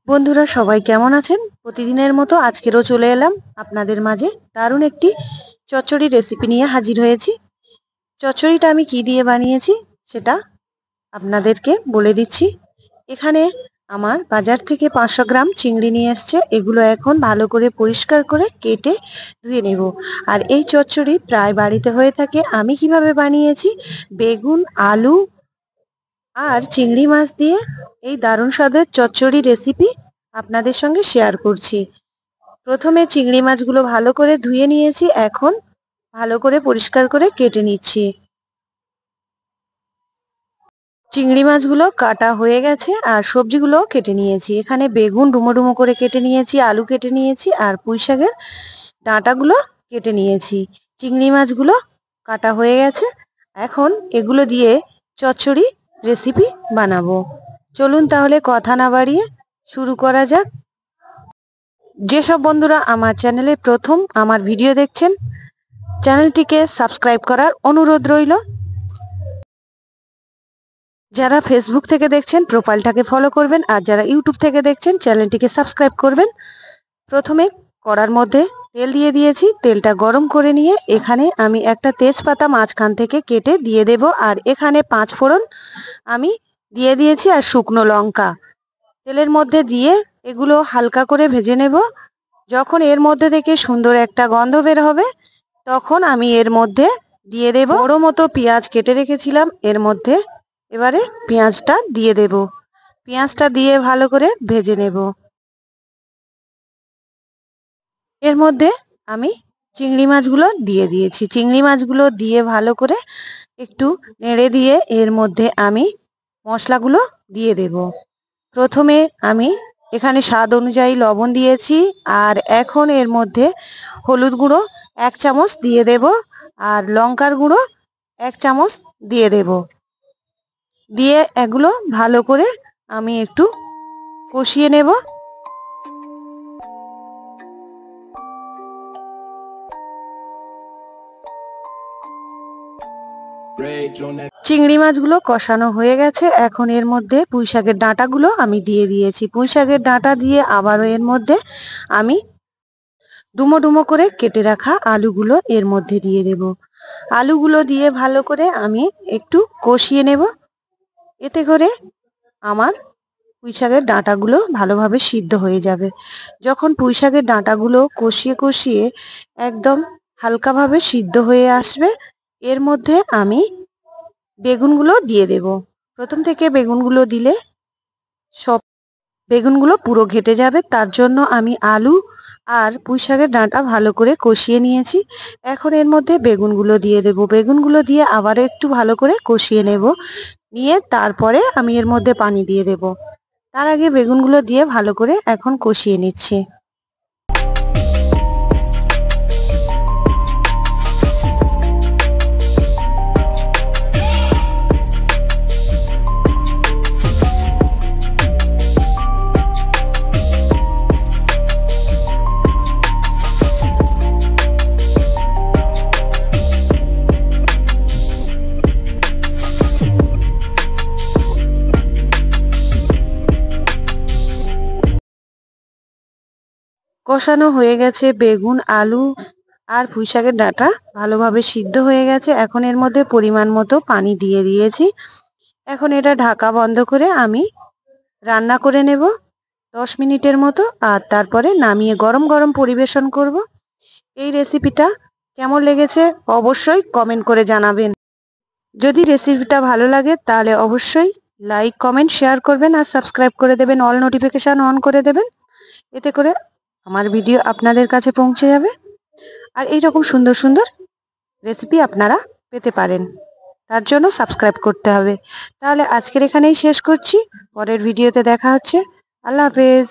বন্ধুরা সবাই কেমন আছেন? প্রতিদিনের মতো আজকেরও চলে এলাম আপনাদের মাঝে দারুণ একটি চচ্চড়ি রেসিপি নিয়ে হাজির হয়েছি। চচ্চড়িটা আমি কি দিয়ে বানিয়েছি সেটা আপনাদেরকে বলে দিচ্ছি। এখানে আমার বাজার থেকে 500 গ্রাম চিংড়ি নিয়ে এসছে। এগুলো এখন ভালো করে পরিষ্কার করে কেটে ধুয়ে নেব। আর এই চচ্চড়ি প্রায় বাড়িতে হয়ে থাকে। আমি কিভাবে বানিয়েছি, বেগুন, আলু আর চিংড়ি মাছ দিয়ে এই দারুণ স্বাদের চচ্চড়ি রেসিপি আপনাদের সঙ্গে শেয়ার করছি। প্রথমে চিংড়ি মাছগুলো ভালো করে ধুয়ে নিয়েছি, এখন ভালো করে পরিষ্কার করে কেটে নিচ্ছি। চিংড়ি মাছগুলো কাটা হয়ে গেছে আর সবজিগুলো কেটে নিয়েছি। এখানে বেগুন ডুমো ডুমো করে কেটে নিয়েছি, আলু কেটে নিয়েছি আর পুঁই শাকের ডাঁটাগুলো কেটে নিয়েছি। চিংড়ি মাছগুলো কাটা হয়ে গেছে, এখন এগুলো দিয়ে চচ্চড়ি রেসিপি বানাবো। চলুন তাহলে কথা না বাড়িয়ে শুরু করা যাক। যেসব বন্ধুরা আমার চ্যানেলে প্রথম আমার ভিডিও দেখছেন, চ্যানেলটিকে সাবস্ক্রাইব করার অনুরোধ রইল। যারা ফেসবুক থেকে দেখছেন প্রোফাইলটাকে ফলো করবেন, আর যারা ইউটিউব থেকে দেখছেন চ্যানেলটিকে সাবস্ক্রাইব করবেন। প্রথমে কড়ার মধ্যে তেল দিয়ে দিয়েছি, তেলটা গরম করে নিয়ে এখানে আমি একটা তেজপাতা মাঝখান থেকে কেটে দিয়ে দেব, আর এখানে 5 ফোড়ন আমি দিয়ে দিয়েছি আর শুকনো লঙ্কা তেলের মধ্যে দিয়ে এগুলো হালকা করে ভেজে নেব। যখন এর মধ্যে থেকে সুন্দর একটা গন্ধ বের হবে তখন আমি এর মধ্যে দিয়ে দেব বড় মতো পেঁয়াজ কেটে রেখেছিলাম। এর মধ্যে এবারে পেঁয়াজটা দিয়ে দেব। পেঁয়াজটা দিয়ে ভালো করে ভেজে নেব। এর মধ্যে আমি চিংড়ি মাছগুলো দিয়ে দিয়েছি। চিংড়ি মাছগুলো দিয়ে ভালো করে একটু নেড়ে দিয়ে এর মধ্যে আমি মশলাগুলো দিয়ে দেব। প্রথমে আমি এখানে স্বাদ অনুযায়ী লবণ দিয়েছি, আর এখন এর মধ্যে হলুদ গুঁড়ো 1 চামচ দিয়ে দেব আর লঙ্কার গুঁড়ো 1 চামচ দিয়ে দেব। দিয়ে এগুলো ভালো করে আমি একটু কষিয়ে নেব। চিংড়ি মাছগুলো কষানো হয়ে গেছে, এখন এর মধ্যে পুঁই শাকের ডাঁটাগুলো আমি দিয়ে দিয়েছি। পুঁই শাকের ডাঁটা দিয়ে আবারও এর মধ্যে আমি ডুমো ডুমো করে কেটে রাখা আলুগুলো এর মধ্যে দিয়ে দেব। আলুগুলো দিয়ে ভালো করে আমি একটু কষিয়ে নেব। এতে করে আমার পুঁই শাকের ডাঁটাগুলো ভালোভাবে সিদ্ধ হয়ে যাবে। যখন পুঁই শাকের ডাঁটাগুলো কষিয়ে কষিয়ে একদম হালকাভাবে সিদ্ধ হয়ে আসবে, এর মধ্যে আমি বেগুনগুলো দিয়ে দেব। প্রথম থেকে বেগুনগুলো দিলে সব বেগুনগুলো পুরো ঘেটে যাবে, তার জন্য আমি আলু আর পুঁই শাকের ডাঁটা ভালো করে কষিয়ে নিয়েছি। এখন এর মধ্যে বেগুনগুলো দিয়ে দেব। বেগুনগুলো দিয়ে আবার একটু ভালো করে কষিয়ে নেব, নিয়ে তারপরে আমি এর মধ্যে পানি দিয়ে দেব। তার আগে বেগুনগুলো দিয়ে ভালো করে এখন কষিয়ে নিচ্ছি। কষানো হয়ে গেছে, বেগুন, আলু আর পুঁই শাকের ডাঁটা ভালোভাবে সিদ্ধ হয়ে গেছে। এখন এর মধ্যে পরিমাণ মতো পানি দিয়ে দিয়েছি। এখন এটা ঢাকা বন্ধ করে আমি রান্না করে নেব 10 মিনিটের মতো, আর তারপরে নামিয়ে গরম গরম পরিবেশন করব। এই রেসিপিটা কেমন লেগেছে অবশ্যই কমেন্ট করে জানাবেন। যদি রেসিপিটা ভালো লাগে তাহলে অবশ্যই লাইক, কমেন্ট, শেয়ার করবেন আর সাবস্ক্রাইব করে দেবেন, অল নোটিফিকেশান অন করে দেবেন। এতে করে আমার ভিডিও আপনাদের কাছে পৌঁছে যাবে আর এইরকম সুন্দর সুন্দর রেসিপি আপনারা পেতে পারেন। তার জন্য সাবস্ক্রাইব করতে হবে। তাহলে আজকের এখানেই শেষ করছি, পরের ভিডিওতে দেখা হচ্ছে। আল্লাহ হাফেজ।